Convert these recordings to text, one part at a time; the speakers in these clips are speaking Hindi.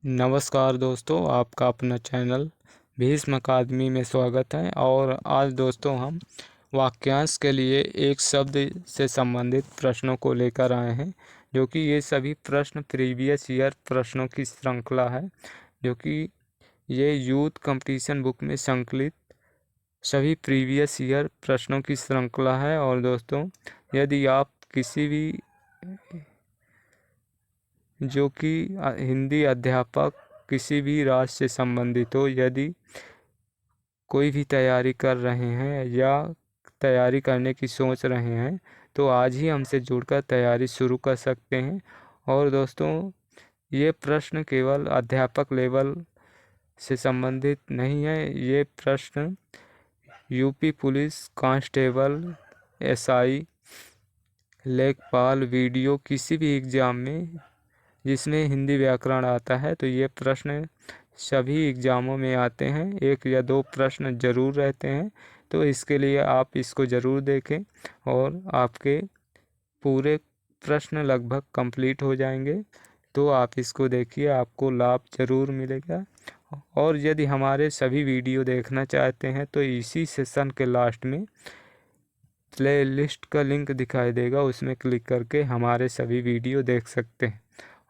नमस्कार दोस्तों, आपका अपना चैनल भीष्म अकादमी में स्वागत है। और आज दोस्तों हम वाक्यांश के लिए एक शब्द से संबंधित प्रश्नों को लेकर आए हैं, जो कि ये सभी प्रश्न प्रीवियस ईयर प्रश्नों की श्रृंखला है, जो कि ये यूथ कंपटीशन बुक में संकलित सभी प्रीवियस ईयर प्रश्नों की श्रृंखला है। और दोस्तों, यदि आप किसी भी जो कि हिंदी अध्यापक किसी भी राज्य से संबंधित हो, यदि कोई भी तैयारी कर रहे हैं या तैयारी करने की सोच रहे हैं, तो आज ही हमसे जुड़कर तैयारी शुरू कर सकते हैं। और दोस्तों, ये प्रश्न केवल अध्यापक लेवल से संबंधित नहीं है। ये प्रश्न यूपी पुलिस कांस्टेबल, एसआई, लेखपाल, वीडियो किसी भी एग्ज़ाम में जिसमें हिंदी व्याकरण आता है, तो ये प्रश्न सभी एग्ज़ामों में आते हैं। एक या दो प्रश्न ज़रूर रहते हैं, तो इसके लिए आप इसको ज़रूर देखें और आपके पूरे प्रश्न लगभग कंप्लीट हो जाएंगे। तो आप इसको देखिए, आपको लाभ ज़रूर मिलेगा। और यदि हमारे सभी वीडियो देखना चाहते हैं, तो इसी सेशन के लास्ट में प्ले लिस्ट का लिंक दिखाई देगा, उसमें क्लिक करके हमारे सभी वीडियो देख सकते हैं।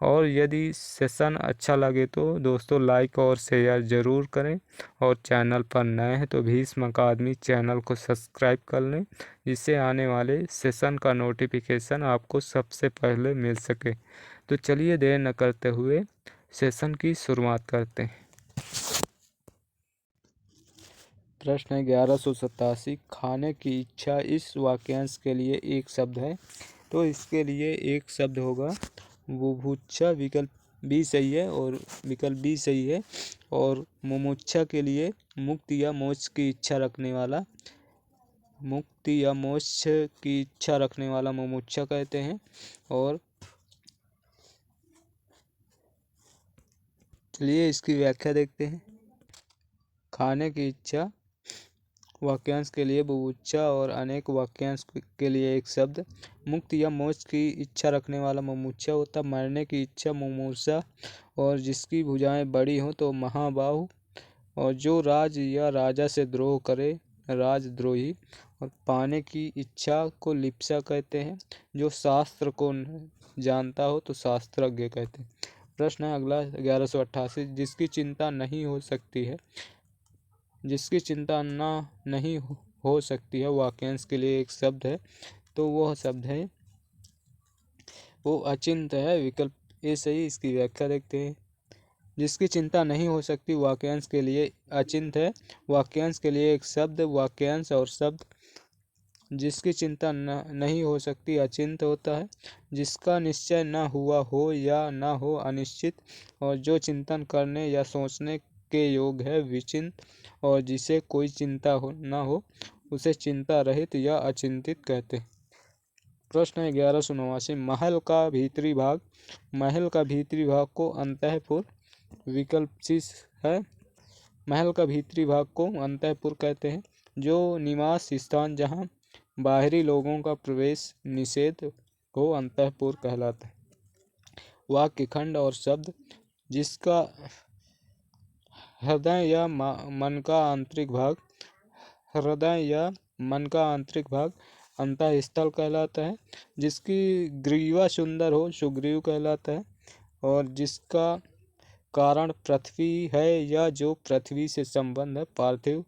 और यदि सेशन अच्छा लगे तो दोस्तों लाइक और शेयर ज़रूर करें। और चैनल पर नए हैं तो भीष्म अकादमी चैनल को सब्सक्राइब कर लें, जिससे आने वाले सेशन का नोटिफिकेशन आपको सबसे पहले मिल सके। तो चलिए देर न करते हुए सेशन की शुरुआत करते हैं। प्रश्न है 1187। खाने की इच्छा इस वाक्यांश के लिए एक शब्द है, तो इसके लिए एक शब्द होगा बुभुक्षा। विकल्प बी सही है और विकल्प बी सही है। और मुमुक्षा के लिए मुक्ति या मोक्ष की इच्छा रखने वाला, मुक्ति या मोक्ष की इच्छा रखने वाला मुमुक्षा कहते हैं। और चलिए इसकी व्याख्या देखते हैं। खाने की इच्छा वाक्यांश के लिए बुभुक्षा और अनेक वाक्यांश के लिए एक शब्द। मुक्ति या मोक्ष की इच्छा रखने वाला मुमुक्षा होता। मरने की इच्छा मुमूर्षा। और जिसकी भुजाएं बड़ी हों तो महाबाहु। और जो राज या राजा से द्रोह करे राजद्रोही। और पाने की इच्छा को लिप्सा कहते हैं। जो शास्त्र को जानता हो तो शास्त्रज्ञ कहते हैं। प्रश्न है अगला 1188। जिसकी चिंता नहीं हो सकती है, जिसकी चिंता नहीं हो सकती है वाक्यांश के लिए एक शब्द है, तो वह शब्द है वो अचिंत है। विकल्प ए सही। इसकी व्याख्या देखते हैं। जिसकी चिंता नहीं हो सकती वाक्यांश के लिए अचिंत है। वाक्यांश के लिए एक शब्द वाक्यांश और शब्द। जिसकी चिंता नहीं हो सकती अचिंत होता है। जिसका निश्चय न हुआ हो या न हो अनिश्चित। और जो चिंतन करने या सोचने के योग है विचिंत। और जिसे कोई चिंता न हो उसे चिंता रहित या अचिंतित कहते हैं। प्रश्न है 1189। महल का भीतरी भाग, महल का भीतरी भाग को अंतःपुर। विकल्प सी है। महल का भीतरी भाग को अंतःपुर कहते हैं। जो निवास स्थान जहाँ बाहरी लोगों का प्रवेश निषेध हो अंतःपुर कहलाता है। वाक्य खंड और शब्द। जिसका हृदय या मन का आंतरिक भाग, हृदय या मन का आंतरिक भाग अंतःस्थल कहलाता है। जिसकी ग्रीवा सुंदर हो सुग्रीव कहलाता है। और जिसका कारण पृथ्वी है या जो पृथ्वी से संबंध है पार्थिव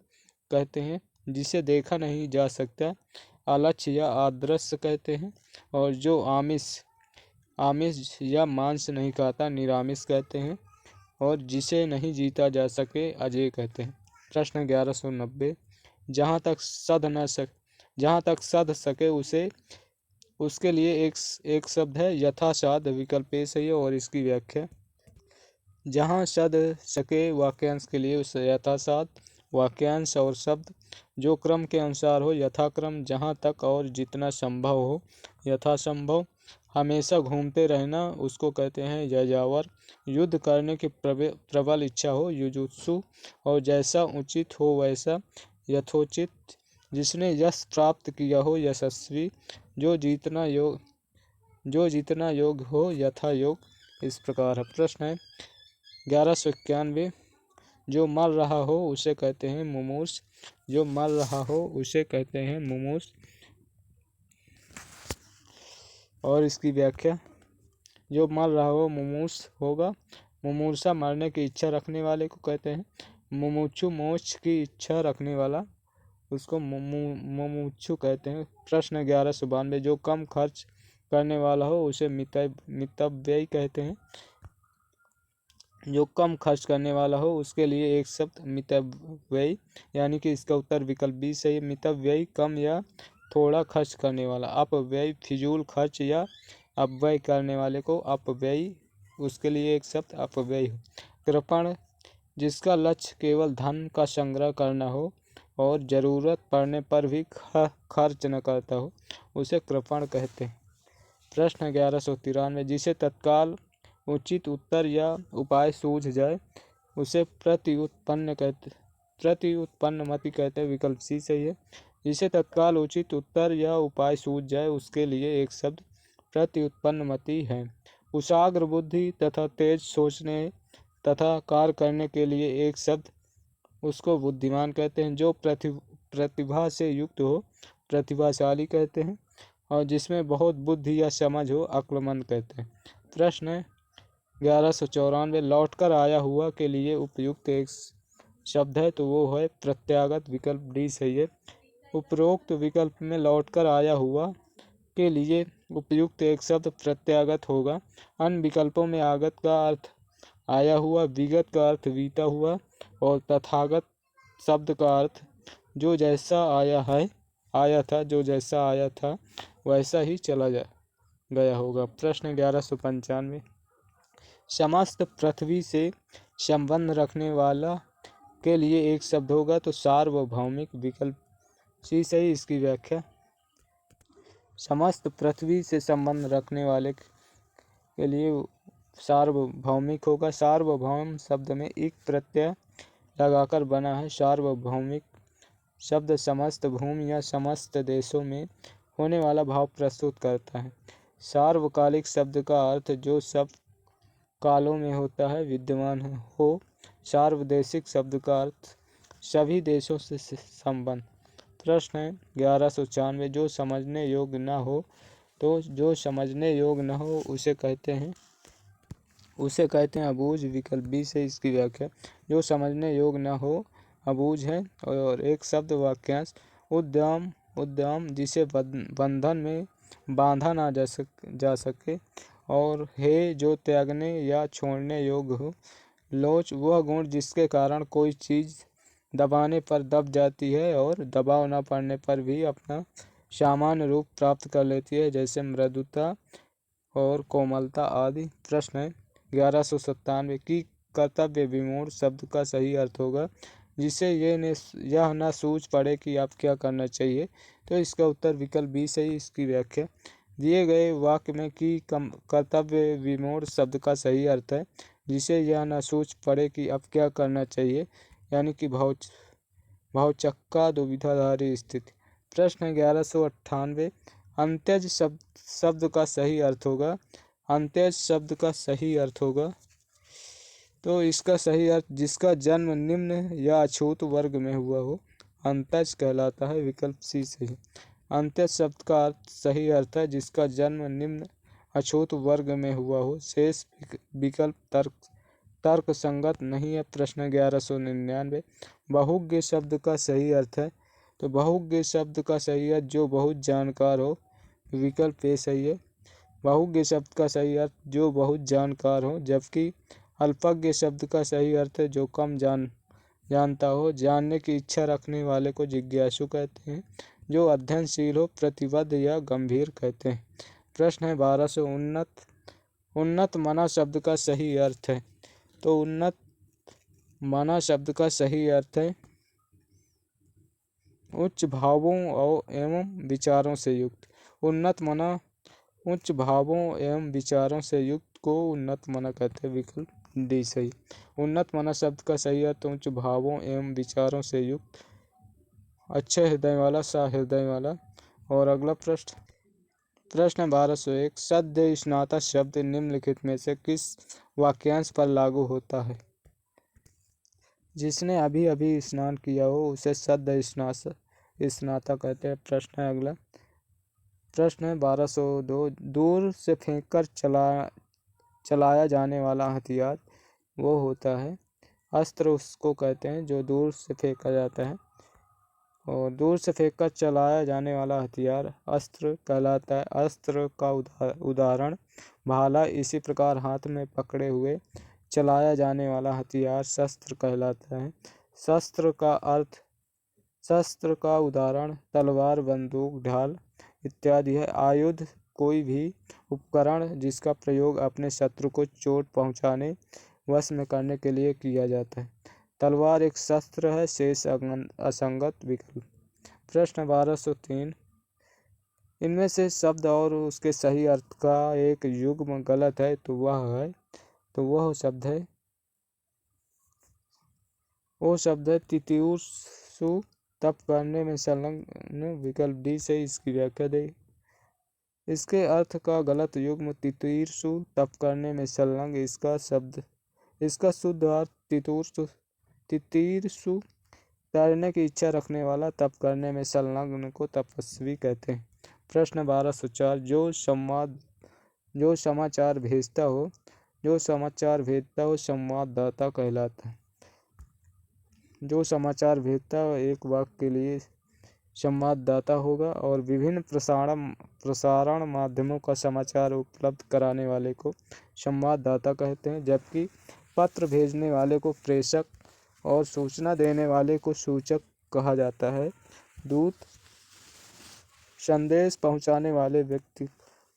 कहते हैं। जिसे देखा नहीं जा सकता अलक्ष्य या अदृश्य कहते हैं। और जो आमिष या मांस नहीं खाता निरामिष कहते हैं। और जिसे नहीं जीता जा सके अजय कहते हैं। प्रश्न 1190। जहाँ तक सध सके उसे उसके लिए एक शब्द है यथासाध। विकल्प ए सही है और इसकी व्याख्या। जहाँ सध सके वाक्यांश के लिए उसे यथासाध। वाक्यांश और शब्द। जो क्रम के अनुसार हो यथाक्रम, जहाँ तक और जितना संभव हो यथासंभव। हमेशा घूमते रहना उसको कहते हैं यायावर। युद्ध करने की प्रबल इच्छा हो युजुत्सु। और जैसा उचित हो वैसा यथोचित। जिसने यश प्राप्त किया हो यशस्वी। जो जितना योग हो यथा योग। इस प्रकार है। प्रश्न है 1191 जो मर रहा हो उसे कहते हैं मुमूर्ष। जो मर रहा हो उसे कहते हैं मुमूर्ष। और इसकी व्याख्या, जो मर रहा हो मुमूर्ष होगा। मुमूर्षा मरने की इच्छा रखने वाले को कहते हैं। मुमुक्षु मोक्ष की इच्छा रखने वाला उसको मुमुक्षु कहते हैं। प्रश्न 1192 जो कम खर्च करने वाला हो उसे मितव्ययी कहते हैं। जो कम खर्च करने वाला हो उसके लिए एक शब्द मितव्ययी, यानी कि इसका उत्तर विकल्प बी सही है। मितव्ययी कम या थोड़ा खर्च करने वाला। अपव्ययी फिजूल खर्च या अपव्यय करने वाले को अपव्ययी, उसके लिए एक शब्द अपव्ययी हो। कृपण जिसका लक्ष्य केवल धन का संग्रह करना हो और जरूरत पड़ने पर भी खर्च न करता हो उसे कृपण कहते हैं। प्रश्न 1193 जिसे तत्काल उचित उत्तर या उपाय सूझ जाए उसे प्रतिउत्पन्नमति कहते हैं। विकल्प सी सही है। जिसे तत्काल उचित उत्तर या उपाय सूझ जाए उसके लिए एक शब्द प्रतिउत्पन्नमति है। कुशाग्र बुद्धि तथा तेज सोचने तथा कार्य करने के लिए एक शब्द उसको बुद्धिमान कहते हैं। जो प्रतिभा से युक्त हो प्रतिभाशाली कहते हैं। और जिसमें बहुत बुद्धि या समझ हो अक्लमंद कहते हैं। प्रश्न 1194 लौटकर आया हुआ के लिए उपयुक्त एक शब्द है तो वो है प्रत्यागत। विकल्प डी सही है। उपरोक्त विकल्प में लौटकर आया हुआ के लिए उपयुक्त एक शब्द प्रत्यागत होगा। अन्य विकल्पों में आगत का अर्थ आया हुआ, विगत का अर्थ बीता हुआ और तथागत शब्द का अर्थ जो जैसा आया था जो जैसा आया था वैसा ही चला गया होगा। प्रश्न 1195 समस्त पृथ्वी से संबंध रखने वाला के लिए एक शब्द होगा तो सार्वभौमिक। विकल्प सी सही। इसकी व्याख्या, समस्त पृथ्वी से संबंध रखने वाले के लिए सार्वभौमिक होगा। सार्वभौम शब्द में एक प्रत्यय लगाकर बना है। सार्वभौमिक शब्द समस्त भूमि या समस्त देशों में होने वाला भाव प्रस्तुत करता है। सार्वकालिक शब्द का अर्थ जो सब कालों में होता है, विद्यमान हो। सार्वदेशिक शब्द का अर्थ सभी देशों से संबंध। प्रश्न है 1194 जो समझने योग्य न हो तो जो समझने योग्य न हो उसे कहते हैं अबूझ। विकल्प बी से इसकी व्याख्या, जो समझने योग्य न हो अबूझ है। और एक शब्द वाक्यांश उद्यम जिसे बंधन में बांधा ना जा सके। और हे जो त्यागने या छोड़ने योग्य हो। लोच वह गुण जिसके कारण कोई चीज़ दबाने पर दब जाती है और दबाव न पड़ने पर भी अपना सामान्य रूप प्राप्त कर लेती है, जैसे मृदुता और कोमलता आदि। प्रश्न है 1197 की कर्तव्य विमूढ़ शब्द का सही अर्थ होगा जिसे यह न सूझ पड़े कि आप क्या करना चाहिए तो इसका उत्तर विकल्प बी सही। इसकी व्याख्या, दिए गए वाक्य में कि कर्तव्य विमूढ़ शब्द का सही अर्थ है जिसे यह न सूझ पड़े कि अब क्या करना चाहिए, यानी कि भावचक्का दुविधाधारी स्थिति। प्रश्न 1198 अंत्यज शब्द का सही अर्थ होगा। अंत्यज शब्द का सही अर्थ होगा तो इसका सही अर्थ जिसका जन्म निम्न या अछूत वर्ग में हुआ हो अंत्यज कहलाता है। विकल्प सी सही। अंत्यज शब्द का सही अर्थ है जिसका जन्म निम्न अछूत वर्ग में हुआ हो। शेष विकल्प तर्क संगत नहीं है। प्रश्न 1199 बहुज्ञ शब्द का सही अर्थ है तो बहुज्ञ शब्द का सही अर्थ जो बहुत जानकार हो। विकल्प ए सही है। बहुज्ञ शब्द का सही अर्थ जो बहुत जानकार हो, जबकि अल्पज्ञ शब्द का सही अर्थ है जो कम जानता हो। जानने की इच्छा रखने वाले को जिज्ञासु कहते हैं। जो अध्ययनशील हो प्रतिबद्ध या गंभीर कहते हैं। प्रश्न है 1200 उन्नत मना शब्द का सही अर्थ है तो उन्नत मना शब्द का सही अर्थ है उच्च भावों एवं विचारों से युक्त। उन्नत मना उच्च भावों एवं विचारों से युक्त को उन्नत मना कहते हैं। विकल्प डी सही। उन्नत मना शब्द का सही अर्थ उच्च भावों एवं विचारों से युक्त, अच्छे हृदय वाला, सहृदय वाला। और अगला प्रश्न प्रश्न 1201 सद्य स्नाता शब्द निम्नलिखित में से किस वाक्यांश पर लागू होता है? जिसने अभी अभी स्नान किया हो उसे सद्य स्नाता कहते हैं। प्रश्न है अगला। प्रश्न है 1202 दूर से फेंककर चलाया जाने वाला हथियार वो होता है। अस्त्र उसको कहते हैं जो दूर से फेंका जाता है, और दूर से फेंककर चलाया जाने वाला हथियार अस्त्र कहलाता है। अस्त्र का उदाहरण भाला। इसी प्रकार हाथ में पकड़े हुए चलाया जाने वाला हथियार शस्त्र कहलाता है। शस्त्र का उदाहरण तलवार, बंदूक, ढाल इत्यादि है। आयुध कोई भी उपकरण जिसका प्रयोग अपने शत्रु को चोट पहुंचाने, वश में करने के लिए किया जाता है। तलवार एक शस्त्र है। शेष असंगत विकल्प। प्रश्न 1203 इनमें से शब्द और उसके सही अर्थ का एक युग्म गलत है तो वह शब्द है तितीर्षु तप करने में संलग्न। विकल्प डी से इसकी व्याख्या दे। इसके अर्थ का गलत युग्म तितीर्षु तप करने में संलग्न। इसका शुद्ध अर्थ तितीर्षु तैरने की इच्छा रखने वाला, तप करने में संलग्न को तपस्वी कहते हैं। प्रश्न 1204 जो समाचार भेजता हो संवाददाता कहलाता है। जो समाचार भेजता हो एक वाक्य के लिए संवाददाता होगा, और विभिन्न प्रसारण माध्यमों का समाचार उपलब्ध कराने वाले को संवाददाता कहते हैं, जबकि पत्र भेजने वाले को प्रेषक और सूचना देने वाले को सूचक कहा जाता है। दूत संदेश पहुंचाने वाले व्यक्ति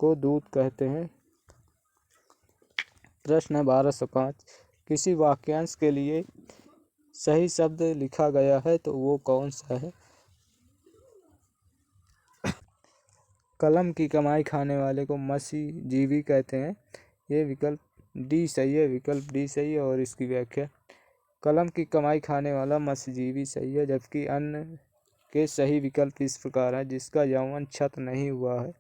को दूत कहते हैं। प्रश्न 1205 किसी वाक्यांश के लिए सही शब्द लिखा गया है तो वो कौन सा है? कलम की कमाई खाने वाले को मत्स्यजीवी कहते हैं। ये विकल्प डी सही है। विकल्प डी सही है, और इसकी व्याख्या कलम की कमाई खाने वाला मत्स्यजीवी सही है, जबकि अन्य के सही विकल्प इस प्रकार है। जिसका यौवन क्षत नहीं हुआ है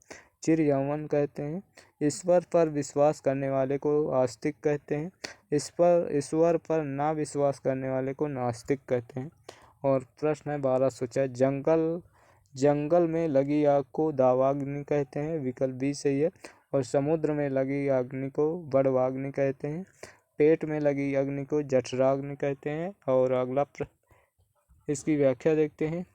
चिर यौवन कहते हैं। ईश्वर पर विश्वास करने वाले को आस्तिक कहते हैं। ईश्वर पर ना विश्वास करने वाले को नास्तिक कहते हैं। और प्रश्न है 1204 जंगल में लगी आग को दावाग्नि कहते हैं। विकल्प बी सही है। और समुद्र में लगी अग्नि को बड़वाग्नि कहते हैं। पेट में लगी अग्नि को जठराग्नि कहते हैं। और अगला इसकी व्याख्या देखते हैं।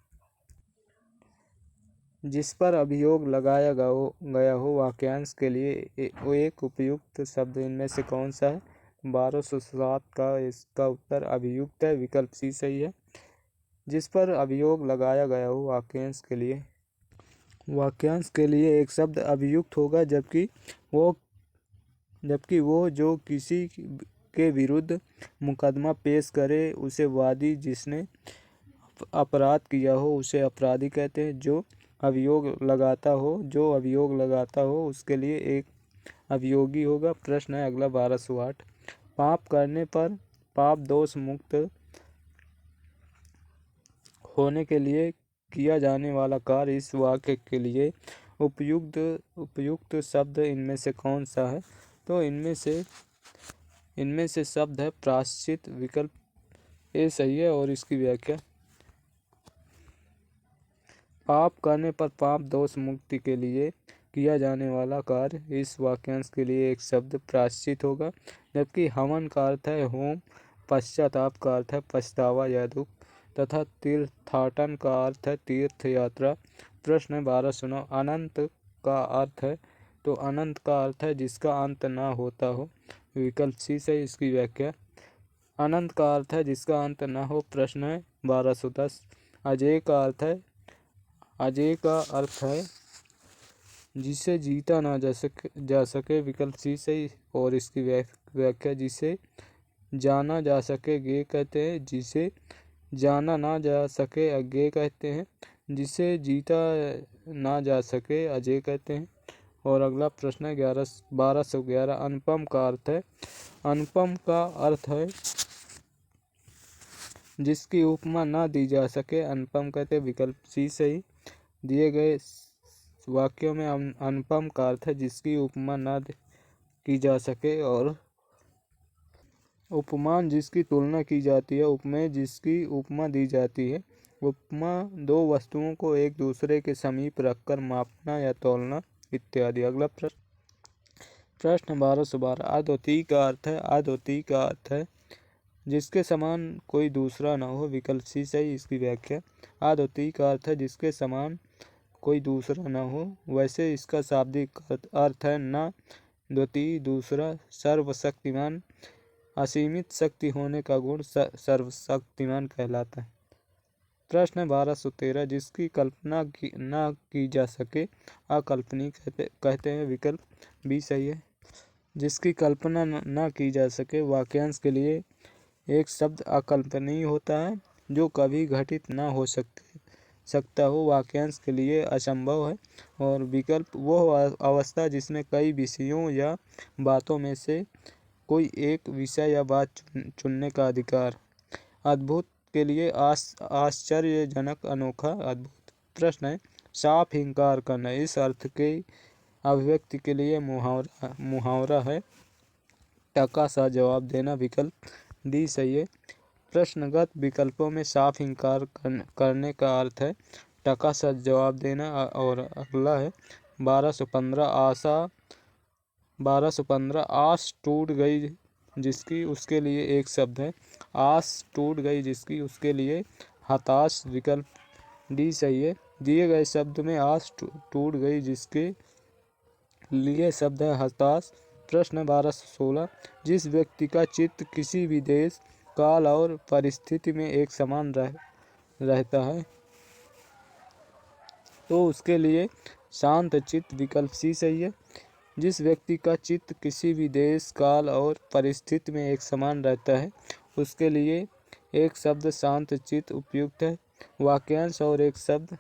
जिस पर अभियोग लगाया गया हो वाक्यांश के लिए एक उपयुक्त शब्द इनमें से कौन सा है? 1207 का इसका उत्तर अभियुक्त है। विकल्प सी सही है। जिस पर अभियोग लगाया गया हो वाक्यांश के लिए एक शब्द अभियुक्त होगा, जबकि वो जो किसी के विरुद्ध मुकदमा पेश करे उसे वादी, जिसने अपराध किया हो उसे अपराधी कहते हैं। जो अभियोग लगाता हो उसके लिए एक अभियोगी होगा। प्रश्न है अगला 1208 पाप करने पर पाप दोष मुक्त होने के लिए किया जाने वाला कार्य इस वाक्य के लिए उपयुक्त शब्द इनमें से कौन सा है? तो इनमें से शब्द है प्रायश्चित। विकल्प ए सही है, और इसकी व्याख्या पाप करने पर पाप दोष मुक्ति के लिए किया जाने वाला कार्य इस वाक्यांश के लिए एक शब्द प्रायश्चित होगा, जबकि हवन का अर्थ है होम, पश्चाताप का अर्थ है पछतावा या दुख, तथा तीर्थाटन का अर्थ है तीर्थ यात्रा। प्रश्न 1209 अनंत का अर्थ है तो अनंत का अर्थ है जिसका अंत ना होता हो। विकल्प सी से इसकी व्याख्या अनंत का अर्थ है जिसका अंत ना हो। प्रश्न है 1210 अजेय का अर्थ है जिसे जीता ना जा सके। विकल्प सी सही, और इसकी व्याख्या जिसे जाना जा सके गे कहते हैं, जिसे जाना ना जा सके अज्ञेय कहते हैं, जिसे जीता ना जा सके अजय कहते हैं। और अगला प्रश्न है 1211 अनुपम का अर्थ है। अनुपम का अर्थ है जिसकी उपमा ना दी जा सके अनुपम कहते हैं। विकल्प सी सही। दिए गए वाक्यों में अनुपम का अर्थ है जिसकी उपमा न की जा सके, और उपमान जिसकी तुलना की जाती है, उपमेय जिसकी उपमा दी जाती है। उपमा दो वस्तुओं को एक दूसरे के समीप रखकर मापना या तौलना इत्यादि। अगला प्रश्न 1212। अद्वितीय का अर्थ है, अद्वितीय का अर्थ है जिसके समान कोई दूसरा न हो। विकल्प सी सही। इसकी व्याख्या। अद्वितीय का अर्थ है जिसके समान कोई दूसरा न हो। वैसे इसका शाब्दिक अर्थ है न द्वितीय, दूसरा, सर्वशक्तिमान, असीमित शक्ति होने का गुण सर्वशक्तिमान कहलाता है। प्रश्न 1213। जिसकी कल्पना न की जा सके अकल्पनीय कहते हैं। विकल्प बी सही है। जिसकी कल्पना न की जा सके वाक्यांश के लिए एक शब्द अकल्पनीय होता है। जो कभी घटित न हो सकता हो वाक्यांश के लिए असंभव है। और विकल्प वो अवस्था जिसमें कई विषयों या बातों में से कोई एक विषय या बात चुनने का अधिकार। अद्भुत के लिए आश्चर्यजनक, अनोखा, अद्भुत। प्रश्न है साफ इंकार करना इस अर्थ के अभिव्यक्ति के लिए मुहावरा है। टका सा जवाब देना। विकल्प डी सही है। प्रश्नगत विकल्पों में साफ इंकार करने का अर्थ है टका सा जवाब देना। और अगला है 1215 आस टूट गई जिसकी उसके लिए एक शब्द है। आस टूट गई जिसकी उसके लिए हताश। विकल्प डी सही है। दिए गए शब्द में आस टूट गई जिसके लिए शब्द है हताश। प्रश्न 1216। जिस व्यक्ति का चित्त किसी भी देश, काल और परिस्थिति में एक समान रहता है तो उसके लिए शांत चित्त। विकल्प सी सही है। जिस व्यक्ति का चित्त किसी भी देश, काल और परिस्थिति में एक समान रहता है उसके लिए एक शब्द शांत चित्त उपयुक्त है। वाक्यांश और एक शब्द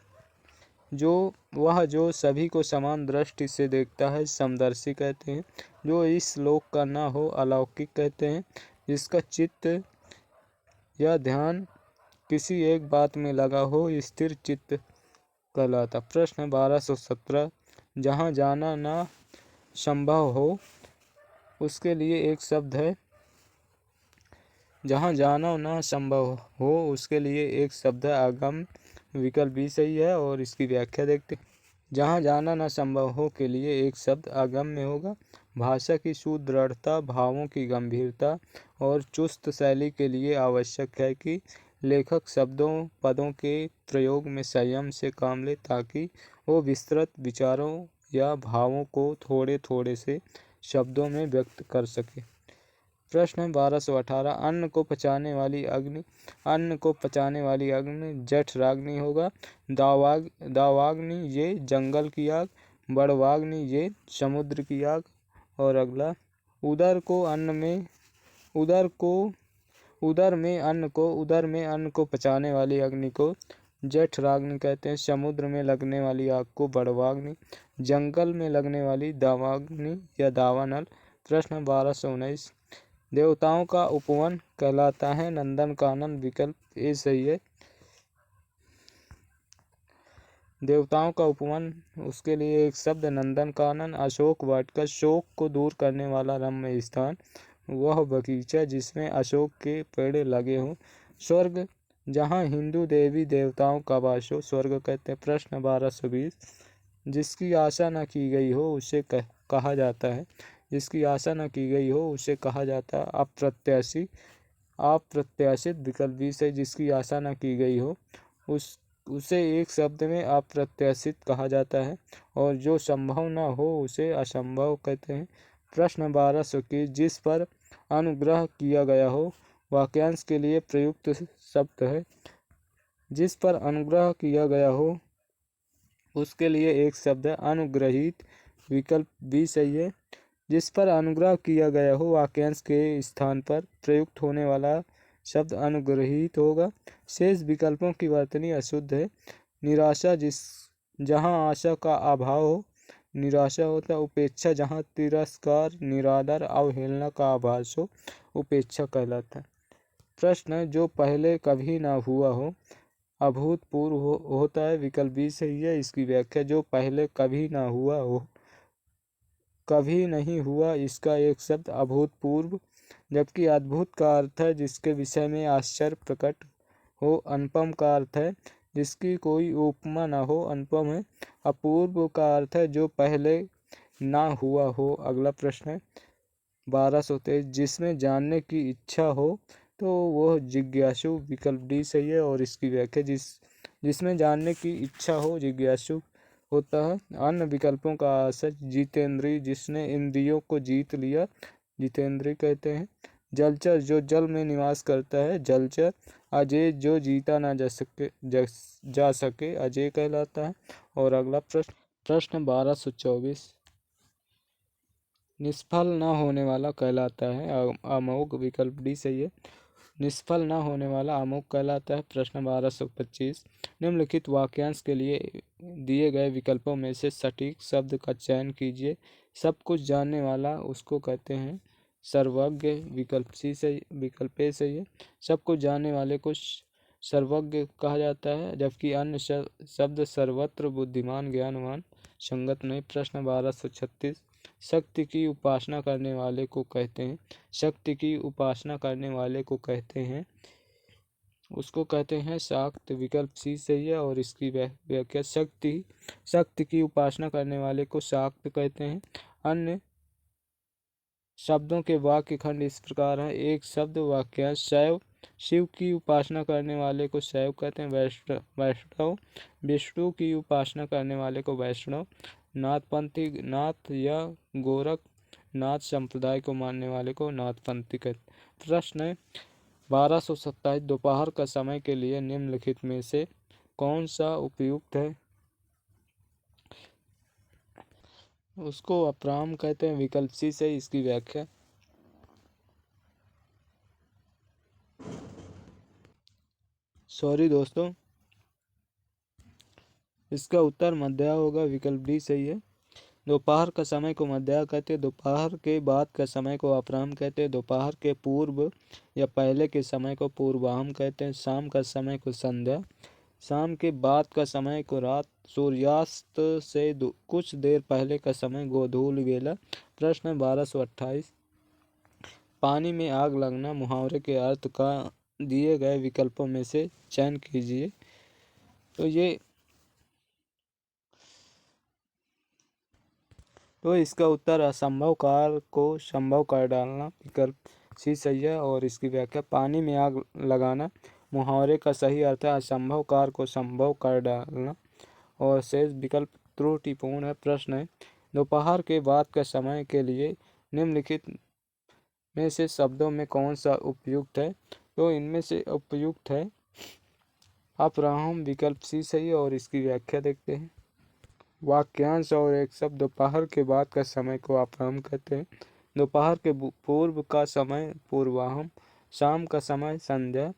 जो सभी को समान दृष्टि से देखता है समदर्शी कहते हैं। जो इस लोक का न हो अलौकिक कहते हैं। जिसका चित्त या ध्यान किसी एक बात में लगा हो स्थिर चित्त कहलाता। प्रश्न 1217। जहाँ जाना न संभव हो उसके लिए एक शब्द है। जहाँ जाना न संभव हो उसके लिए एक शब्द है अगम। विकल्प भी सही है। और इसकी व्याख्या देखते हैं। जहाँ जाना न संभव हो के लिए एक शब्द अगम्य होगा। भाषा की सुदृढ़ता, भावों की गंभीरता और चुस्त शैली के लिए आवश्यक है कि लेखक शब्दों पदों के प्रयोग में संयम से काम ले ताकि वो विस्तृत विचारों या भावों को थोड़े थोड़े से शब्दों में व्यक्त कर सके। प्रश्न 1218। अन्न को पचाने वाली अग्नि। अन्न को पचाने वाली अग्नि जठराग्नि होगा। दावाग्नि ये जंगल की आग। बड़वाग्नि ये समुद्र की आग। और अगला उदर में अन्न को पचाने वाली अग्नि को जठराग्नि कहते हैं। समुद्र में लगने वाली आग को बड़वाग्नि, जंगल में लगने वाली दावाग्नि या दावानल। प्रश्न 1219। देवताओं का उपवन कहलाता है नंदनकानन। विकल्प ए सही है। देवताओं का उपवन उसके लिए एक शब्द नंदनकानन। अशोक वाटिका शोक को दूर करने वाला रम्य स्थान। वह बगीचा जिसमें अशोक के पेड़ लगे हों। स्वर्ग जहाँ हिंदू देवी देवताओं का वास हो स्वर्ग कहते हैं। प्रश्न 1220। जिसकी आशा न की गई हो उसे कहा जाता है। जिसकी आशा न की गई हो उसे कहा जाता है अप्रत्याशित। विकल्प बी से जिसकी आशा न की गई हो उसे एक शब्द में अप्रत्याशित कहा जाता है। और जो संभव न हो उसे असंभव कहते हैं। प्रश्न 1221। जिस पर अनुग्रह किया गया हो वाक्यांश के लिए प्रयुक्त शब्द है। जिस पर अनुग्रह किया गया हो उसके लिए एक शब्द है अनुग्रहित। विकल्प बी सही है। जिस पर अनुग्रह किया गया हो वाक्यांश के स्थान पर प्रयुक्त होने वाला शब्द अनुग्रहित होगा। शेष विकल्पों की वर्तनी अशुद्ध है। निराशा जहाँ आशा का अभाव हो निराशा होता है। उपेक्षा जहाँ तिरस्कार, निरादर, अवहेलना का आभास हो उपेक्षा कहलाता है। प्रश्न जो पहले कभी ना हुआ हो अभूतपूर्व होता है, विकल्प बी सही है। इसकी व्याख्या जो पहले कभी ना हुआ हो, कभी नहीं हुआ, इसका एक शब्द अभूतपूर्व, जबकि अद्भुत का अर्थ है जिसके विषय में आश्चर्य प्रकट हो। अनुपम का अर्थ है जिसकी कोई उपमा न हो, अनुपम है। अपूर्व का अर्थ है जो पहले ना हुआ हो। अगला प्रश्न है 1223, जिसमें जानने की इच्छा हो तो वह जिज्ञासु, विकल्प डी सही है। और इसकी व्याख्या जिसमें जानने की इच्छा हो जिज्ञासु होता है। अन्य विकल्पों का आशय जितेंद्रिय, जिसने इंद्रियों को जीत लिया, जितेंद्रिय कहते हैं। जलचर, जो जल में निवास करता है, जलचर। अजय, जो जीता ना जा सके, अजय कहलाता है। और अगला प्रश्न 1224, निष्फल न होने वाला कहलाता है अमोघ, विकल्प डी सही है। निष्फल न होने वाला अमोघ कहलाता है। प्रश्न 1225, निम्नलिखित वाक्यांश के लिए दिए गए विकल्पों में से सटीक शब्द का चयन कीजिए। सब कुछ जानने वाला उसको कहते हैं सर्वज्ञ, विकल्प सी सही, विकल्प ए सही है। सब कुछ जानने वाले को सर्वज्ञ कहा जाता है, जबकि अन्य शब्द सर्वत्र बुद्धिमान, ज्ञानवान संगत नहीं। प्रश्न 1236, शक्ति की उपासना करने वाले को कहते हैं, शक्ति की उपासना करने वाले को कहते हैं, उसको कहते हैं शाक्त, विकल्प सी सही है। और इसकी व्याख्या शक्ति की उपासना करने वाले को शाक्त कहते हैं। अन्य शब्दों के वाक्य खंड इस प्रकार है। एक शब्द वाक्यांश शैव, शिव की उपासना करने वाले को शैव कहते हैं। वैष्णव, विष्णु की उपासना करने वाले को वैष्णव। नाथपंथी, नाथ या गोरख नाथ संप्रदाय को मानने वाले को नाथपंथी कहते। प्रश्न 1227, दोपहर का समय के लिए निम्नलिखित में से कौन सा उपयुक्त है? उसको अपराह्न कहते हैं, विकल्प सी से। इसकी व्याख्या दोस्तों, इसका उत्तर मध्याह्न होगा, विकल्प डी सही है। दोपहर का समय को मध्याह्न कहते हैं, दोपहर के बाद का समय को अपराह्न कहते हैं, दोपहर के पूर्व या पहले के समय को पूर्वाह्न कहते हैं, शाम का समय को संध्या, शाम के बाद का समय को रात, सूर्यास्त से कुछ देर पहले का समय गोधूल बेला। प्रश्न 1228, पानी में आग लगना मुहावरे के अर्थ का दिए गए विकल्पों में से चयन कीजिए। तो इसका उत्तर असंभव कार को संभव कर डालना, विकल्प सी सही है। और इसकी व्याख्या पानी में आग लगाना मुहावरे का सही अर्थ है असंभव कार को संभव कर डालना। और शेष विकल्प त्रुटिपूर्ण है। प्रश्न है, दोपहर के बाद का समय के लिए निम्नलिखित में से शब्दों में कौन सा उपयुक्त है? तो इनमें से उपयुक्त है अपराह्न, विकल्प सी सही है। और इसकी व्याख्या देखते हैं। वाक्यांश और एक शब्द, दोपहर के बाद का समय को अपराह्न कहते हैं, दोपहर के पूर्व का समय पूर्वाह्न, शाम का समय संध्या।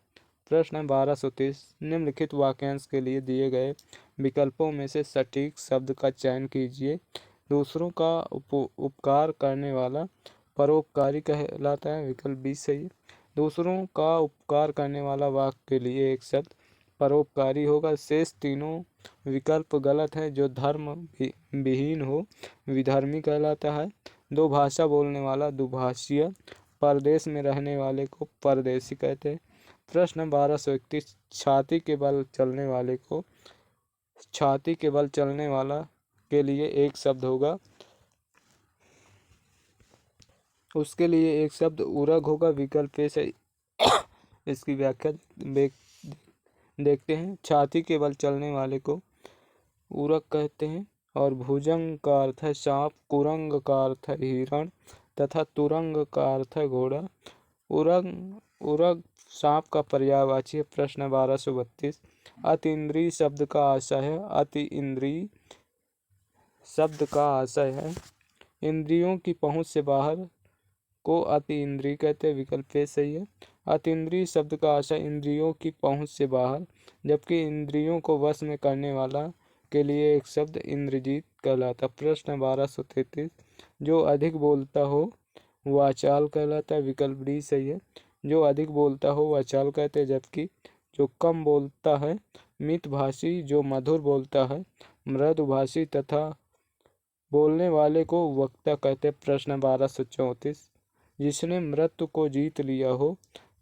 प्रश्न 1230, निम्नलिखित वाक्यांश के लिए दिए गए विकल्पों में से सटीक शब्द का चयन कीजिए। दूसरों का उपकार करने वाला परोपकारी कहलाता है, विकल्प बी सही है। दूसरों का उपकार करने वाला वाक्य के लिए एक शब्द परोपकारी होगा। शेष तीनों विकल्प गलत है। जो धर्म विहीन हो विधर्मी कहलाता है। दो भाषा बोलने वाला दुभाषीय, परदेश में रहने वाले को परदेशी कहते हैं। प्रश्न 1231, छाती के बल चलने वाला के लिए एक शब्द होगा, उसके लिए एक शब्द उरग होगा, विकल्प ए से। इसकी व्याख्या देखते हैं। छाती के बल चलने वाले को उरग कहते हैं। और भुजंग का अर्थ है सांप, कुरंग का अर्थ है हिरण तथा तुरंग का अर्थ है घोड़ा। उरग सांप का पर्यायवाची है। प्रश्न 1232, अतीन्द्रिय शब्द का आशय है, अतीन्द्रिय शब्द का आशय है इंद्रियों की पहुंच से बाहर को अतीन्द्रिय कहते हैं, विकल्प ए सही है। अतीन्द्रिय शब्द का आशय इंद्रियों की पहुंच से बाहर, जबकि इंद्रियों को वश में करने वाला के लिए एक शब्द इंद्रजीत कहलाता। प्रश्न 1233, जो अधिक बोलता हो वाचाल कहलाता है, विकल्प डी सही है। जो अधिक बोलता हो वाचाल कहते हैं, जबकि जो कम बोलता है मितभाषी जो मधुर बोलता है। मृदुभाषी तथा बोलने वाले को वक्ता कहते। प्रश्न 1234, जिसने मृत्यु को जीत लिया हो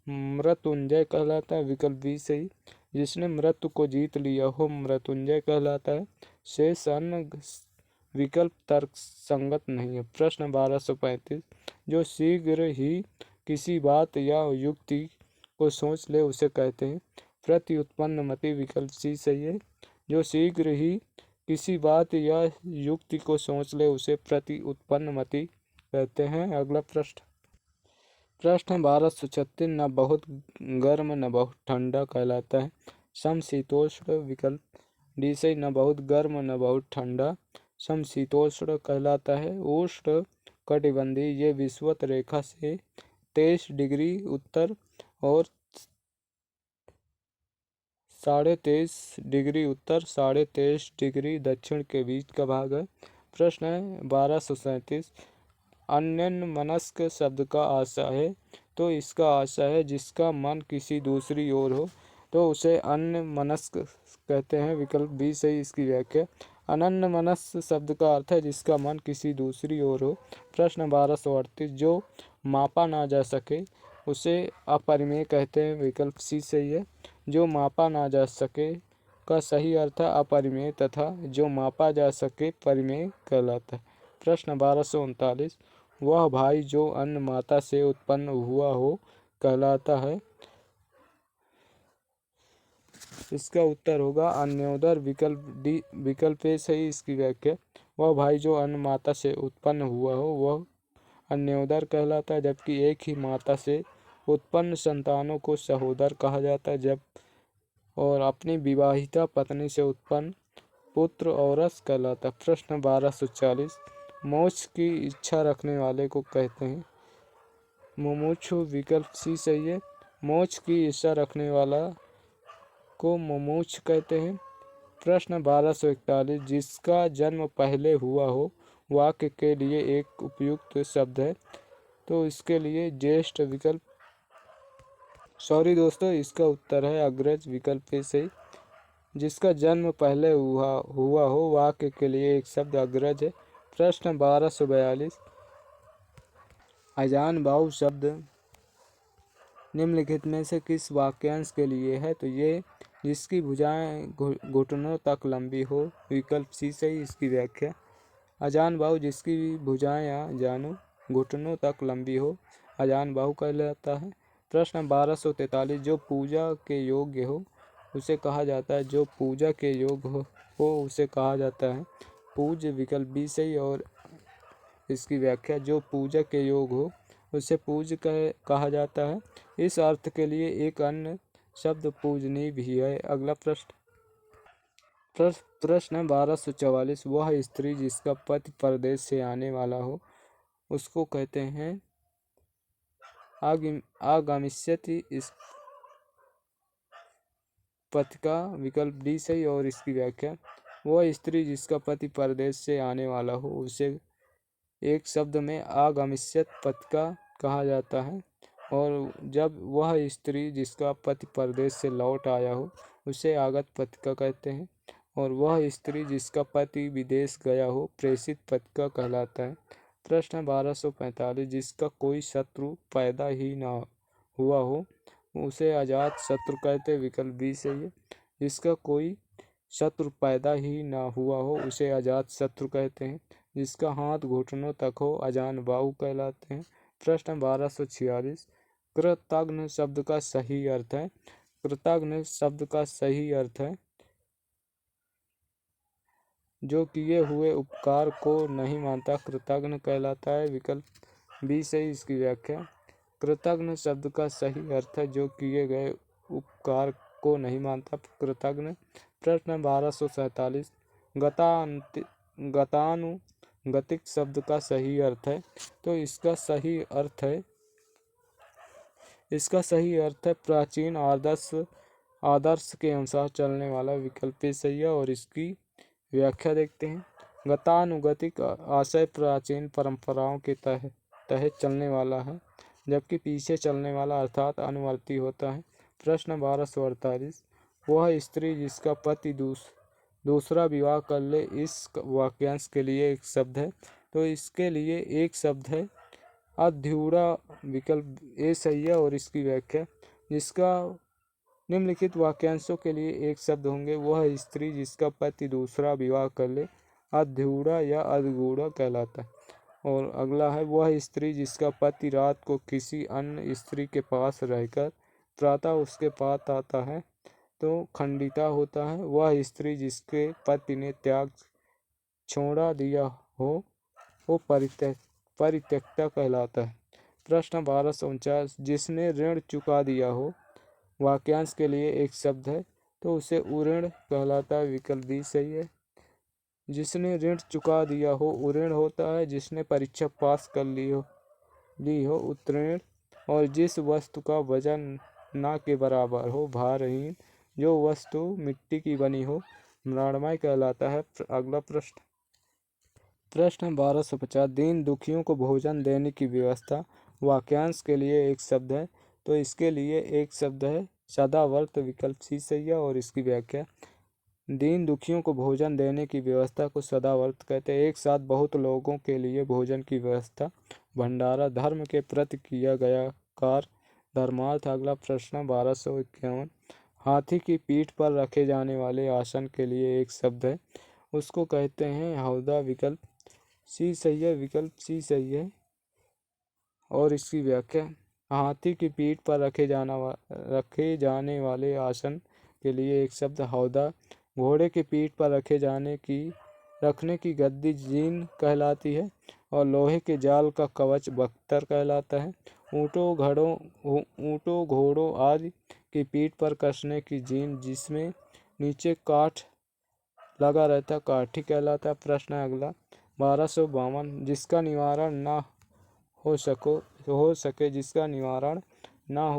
मृत्युंजय कहलाता है। विकल्प बी सही। जिसने मृत्यु को जीत लिया हो मृत्युंजय कहलाता है। शेष अन्य विकल्प तर्क संगत नहीं है। प्रश्न 1235, जो शीघ्र ही किसी बात या युक्ति को सोच ले उसे कहते हैं प्रति उत्पन्न मति। विकल्प सी सही है। जो शीघ्र ही किसी बात या युक्ति को सोच ले उसे प्रति उत्पन्न मति कहते हैं। अगला प्रश्न 1236, न बहुत गर्म न बहुत ठंडा कहलाता है समशीतोष्ण। विकल्प डी सही। न बहुत गर्म न बहुत ठंडा समशीतोष्ण कहलाता है। उष्ण कटिबंधीय ये विषुवत रेखा से 23 डिग्री उत्तर और 23.5 डिग्री उत्तर 23.5 डिग्री दक्षिण के बीच का भाग है। प्रश्न है 1237, अन्यमनस्क शब्द का आशय है तो इसका आशय है जिसका मन किसी दूसरी ओर हो तो उसे अन्यमनस्क कहते हैं। विकल्प बी सही। इसकी व्याख्या, अनन्यमनस्क शब्द का अर्थ है जिसका मन किसी दूसरी ओर हो। प्रश्न 1238, जो मापा ना जा सके उसे अपरिमेय कहते हैं। विकल्प सी सही है। जो मापा ना जा सके का सही अर्थ है अपरिमेय तथा जो मापा जा सके परिमेय कहलाता है। प्रश्न 1239, वह भाई जो अन्य माता से उत्पन्न हुआ हो कहलाता है। इसका उत्तर होगा अन्योदर। विकल्प डी। विकल्प ए सही। इसकी व्याख्या, वह भाई जो अन्य माता से उत्पन्न हुआ हो वह अन्योदर कहलाता है, जबकि एक ही माता से उत्पन्न संतानों को सहोदर कहा जाता है। जब और अपनी विवाहिता पत्नी से उत्पन्न पुत्र औरस कहलाता है। प्रश्न 1240, मोक्ष की इच्छा रखने वाले को कहते हैं मुमुक्षु। विकल्प सी सही है। मोक्ष की इच्छा रखने वाला को मुमुक्ष कहते हैं। प्रश्न 1241, जिसका जन्म पहले हुआ हो वाक्य के लिए एक उपयुक्त शब्द है तो इसके लिए ज्येष्ठ। विकल्प सॉरी दोस्तों, इसका उत्तर है अग्रज। विकल्प ए सही। जिसका जन्म पहले हुआ हो वाक्य के लिए एक शब्द अग्रज है। प्रश्न 1242, अजान बाहु शब्द निम्नलिखित में से किस वाक्यांश के लिए है तो ये जिसकी भुजाएं घुटनों तक लंबी हो। विकल्प सी सही। इसकी व्याख्या, अजान बाहु जिसकी भुजाएं या जानू घुटनों तक लंबी हो अजान बाहु कहलाता है। प्रश्न 1243, जो पूजा के योग्य हो उसे कहा जाता है। जो पूजा के योग्य हो उसे कहा जाता है पूज्य। विकल्प बी सही। और इसकी व्याख्या, जो पूजा के योग्य हो उसे पूज्य कहा जाता है। इस अर्थ के लिए एक अन्य शब्द पूजनीय भी है। अगला प्रश्न 1244, वह स्त्री जिसका पति परदेश से आने वाला हो उसको कहते हैं आगमिष्यति पथिका। विकल्प डी सही। और इसकी व्याख्या, वह स्त्री जिसका पति परदेश से आने वाला हो उसे एक शब्द में आगमिष्यत पथिका कहा जाता है। और जब वह स्त्री जिसका पति परदेश से लौट आया हो उसे आगत पथिका कहते हैं। और वह स्त्री जिसका पति विदेश गया हो प्रेषित पथिका कहलाता है। प्रश्न 1245, जिसका कोई शत्रु पैदा ही ना हुआ हो उसे अजात शत्रु कहते हैं। विकल्प बी सही है। जिसका कोई शत्रु पैदा ही ना हुआ हो उसे अजात शत्रु कहते हैं। जिसका हाथ घुटनों तक हो अजान बाहु कहलाते हैं। प्रश्न 1246, कृतघ्न शब्द का सही अर्थ है। कृतघ्न शब्द का सही अर्थ है जो किए हुए उपकार को नहीं मानता कृतघ्न कहलाता है। विकल्प बी सही। इसकी व्याख्या, कृतघ्न शब्द का सही अर्थ है जो किए गए उपकार को नहीं मानता कृतघ्न। प्रश्न 1247, गतानुगतिक शब्द का सही अर्थ है तो इसका सही अर्थ है प्राचीन आदर्श के अनुसार चलने वाला। विकल्प सही है। और इसकी व्याख्या देखते हैं, गतानुगतिक आशय प्राचीन परंपराओं के तहत चलने वाला है जबकि पीछे चलने वाला अर्थात अनुवर्ती होता है। प्रश्न 1248, वह स्त्री जिसका पति दूसरा विवाह कर ले, इस वाक्यांश के लिए एक शब्द है, तो इसके लिए एक शब्द है अध्यूढ़ा। विकल्प ए सही है। और इसकी व्याख्या, जिसका निम्नलिखित वाक्यांशों के लिए एक शब्द होंगे, वह स्त्री जिसका पति दूसरा विवाह कर ले अध्यूढ़ा या अधगूढ़ा कहलाता है। और अगला है, वह स्त्री जिसका पति रात को किसी अन्य स्त्री के पास रहकर प्रातः उसके पास आता है तो खंडिता होता है। वह स्त्री जिसके पति ने त्याग छोड़ा दिया हो वो परित्यक्ता कहलाता है। प्रश्न 1249, जिसने ऋण चुका दिया हो, वाक्यांश के लिए एक शब्द है तो उसे उऋण कहलाता है। विकल्प बी सही है। जिसने ऋण चुका दिया हो उऋण होता है। जिसने परीक्षा पास कर ली हो उत्तीर्ण। और जिस वस्तु का वजन ना के बराबर हो भारहीन। जो वस्तु मिट्टी की बनी हो मृण्मय कहलाता है। अगला प्रश्न 1250, दीन दुखियों को भोजन देने की व्यवस्था, वाक्यांश के लिए एक शब्द है तो इसके लिए एक शब्द है सदाव्रत। विकल्प सी सही है। और इसकी व्याख्या, दीन दुखियों को भोजन देने की व्यवस्था को सदाव्रत कहते हैं। एक साथ बहुत लोगों के लिए भोजन की व्यवस्था भंडारा। धर्म के प्रति किया गया कार्य धर्मार्थ। अगला प्रश्न 1251, हाथी की पीठ पर रखे जाने वाले आसन के लिए एक शब्द है, उसको कहते हैं हौदा। विकल्प सी सही है। विकल्प सी सही है। और इसकी व्याख्या, हाथी की पीठ पर रखे जाने वाले आसन के लिए एक शब्द हौदा। घोड़े की पीठ पर रखने की गद्दी जीन कहलाती है। और लोहे के जाल का कवच बख्तर कहलाता है। ऊँटों घोड़ों आदि की पीठ पर कसने की जीन जिसमें नीचे काठ लगा रहता काठी कहलाता है। प्रश्न अगला 1252, जिसका निवारण ना हो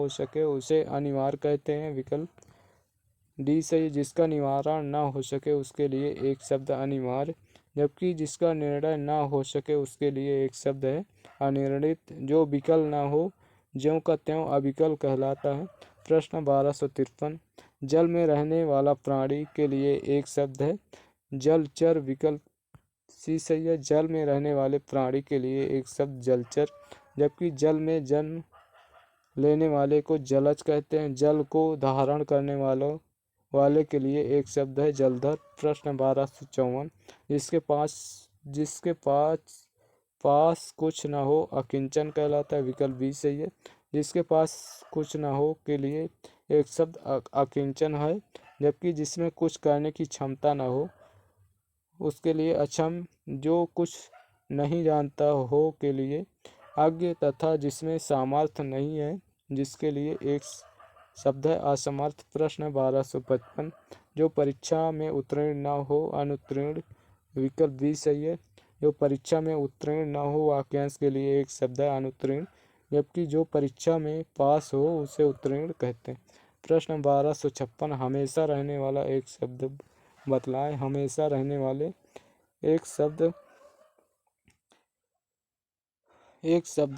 सके उसे अनिवार्य कहते हैं। विकल्प डी सही। जिसका निवारण ना हो सके उसके लिए एक शब्द अनिवार्य, जबकि जिसका निर्णय ना हो सके उसके लिए एक शब्द है अनिर्णित। जो विकल ना हो ज्यों का त्यों अविकल कहलाता है। प्रश्न 1253, जल में रहने वाला प्राणी के लिए एक शब्द है जलचर। विकल्प सी सही है। जल में रहने वाले प्राणी के लिए एक शब्द जलचर, जबकि जल में जन्म लेने वाले को जलज कहते हैं। जल को धारण करने वाले के लिए एक शब्द है जलधर। प्रश्न 1254, जिसके पास कुछ न हो अकिंचन कहलाता है। विकल्प बी सही है। जिसके पास कुछ न हो के लिए एक शब्द अकिंचन है, जबकि जिसमें कुछ करने की क्षमता न हो उसके लिए अक्षम। जो कुछ नहीं जानता हो के लिए अज्ञ, तथा जिसमें सामर्थ्य नहीं है जिसके लिए एक शब्द है असमर्थ। प्रश्न 1255, जो परीक्षा में उत्तीर्ण न हो अनुत्तीर्ण। विकल्प बी सही है। जो परीक्षा में उत्तीर्ण न हो वाक्यांश के लिए एक शब्द है अनुत्तीर्ण, जबकि जो परीक्षा में पास हो उसे उत्तीर्ण कहते हैं। प्रश्न 1256, हमेशा रहने वाला एक शब्द बतलाएं। हमेशा रहने वाले एक शब्द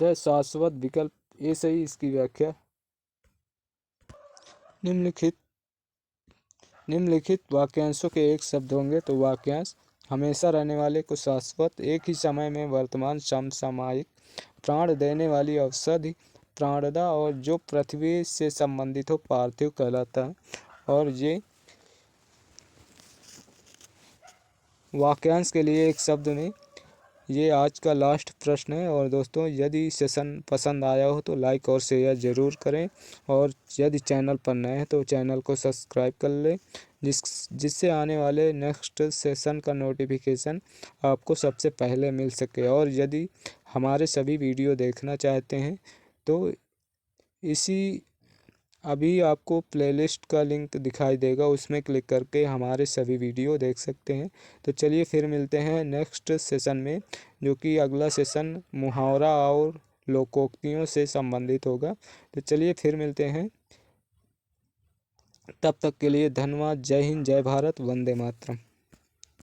है शाश्वत। विकल्प ए सही। इसकी व्याख्या, निम्नलिखित वाक्यांशों के एक शब्द होंगे तो वाक्यांश हमेशा रहने वाले को शाश्वत, एक ही समय में वर्तमान समसामयिक, प्राण देने वाली औषधि प्राणदा, और जो पृथ्वी से संबंधित हो पार्थिव कहलाता है। और ये वाक्यांश के लिए एक शब्द में ये आज का लास्ट प्रश्न है। और दोस्तों, यदि सेशन पसंद आया हो तो लाइक और शेयर ज़रूर करें, और यदि चैनल पर नए हैं तो चैनल को सब्सक्राइब कर लें, जिससे आने वाले नेक्स्ट सेशन का नोटिफिकेशन आपको सबसे पहले मिल सके। और यदि हमारे सभी वीडियो देखना चाहते हैं तो अभी आपको प्लेलिस्ट का लिंक दिखाई देगा, उसमें क्लिक करके हमारे सभी वीडियो देख सकते हैं। तो चलिए फिर मिलते हैं नेक्स्ट सेशन में, जो कि अगला सेशन मुहावरा और लोकोक्तियों से संबंधित होगा। तो चलिए फिर मिलते हैं, तब तक के लिए धन्यवाद। जय हिंद, जय भारत, वंदे मातरम।